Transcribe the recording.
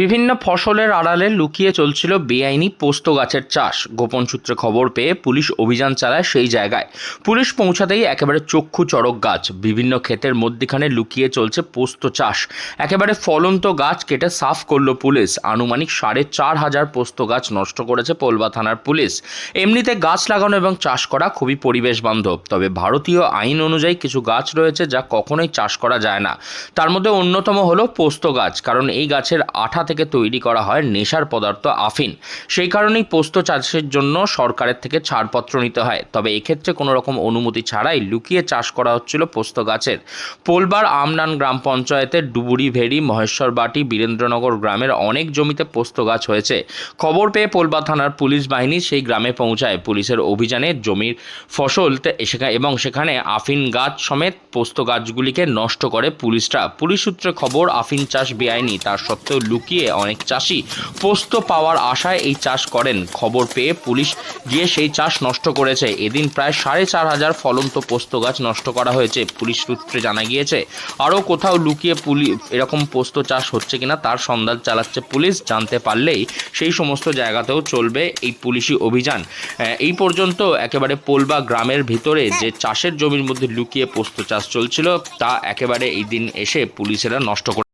বিভিন্ন ফসলের আড়ালে লুকিয়ে চলছিল বেআইনি পোস্ত গাছের চাষ। গোপন সূত্রে খবর পেয়ে পুলিশ অভিযান চালায় সেই জায়গায়। পুলিশ পৌঁছাতেই একেবারে চক্ষু চড়ক গাছ, বিভিন্ন ক্ষেতের মধ্যিখানে লুকিয়ে চলছে পোস্ত চাষ। একেবারে ফলন্ত গাছ কেটে সাফ করলো পুলিশ। আনুমানিক 4,500 পোস্ত গাছ নষ্ট করেছে পোলবা থানার পুলিশ। এমনিতে গাছ লাগানো এবং চাষ করা খুবই পরিবেশ বান্ধব, তবে ভারতীয় আইন অনুযায়ী কিছু গাছ রয়েছে যা কখনোই চাষ করা যায় না। তার মধ্যে অন্যতম হলো পোস্ত গাছ, কারণ এই গাছের আঠা থেকে তৈরি করা হয় নেশার পদার্থ আফিন। সেই কারণেই পোস্ত চাষের জন্য সরকারের থেকে ছাড়পত্র নিতে হয়, তবে এক্ষেত্রে কোনো রকম অনুমতি ছাড়াই লুকিয়ে চাষ করা হচ্ছিল পোস্ত গাছের। পোলবার আমনান গ্রাম পঞ্চায়েতের ডুবুরি ভেড়ি, মহেশ্বরবাটি, বীরেন্দ্রনগর গ্রামের অনেক জমিতে পোস্ত গাছ হয়েছে। খবর পেয়ে পোলবা থানার পুলিশ বাহিনী সেই গ্রামে পৌঁছায়। পুলিশের অভিযানে জমির ফসল এবং সেখানে আফিন গাছ সমেত পোস্ত গাছগুলিকে নষ্ট করে পুলিশরা। পুলিশ সূত্রে খবর, আফিন চাষ বেআইনি, তার সত্ত্বেও লুকিয়ে অনেক চাষি পোস্ত পাওয়ার আশায় এই চাষ করেন। খবর পেয়ে পুলিশ গিয়ে সেই চাষ নষ্ট করেছে। এদিন প্রায় 4,500 ফলন্ত পোস্ত গাছ নষ্ট করা হয়েছে। পুলিশ সূত্রে জানা গিয়েছে আরও কোথাও লুকিয়ে এরকম পোস্ত চাষ হচ্ছে কিনা তার সন্ধান চালাচ্ছে পুলিশ। জানতে পারলেই সেই সমস্ত জায়গাতেও চলবে এই পুলিশি অভিযান। এই পর্যন্ত একেবারে পোলবা গ্রামের ভিতরে যে চাষের জমির মধ্যে লুকিয়ে পোস্ত চাষ চলছিল তা একেবারে এই দিন এসে পুলিশেরা নষ্ট করে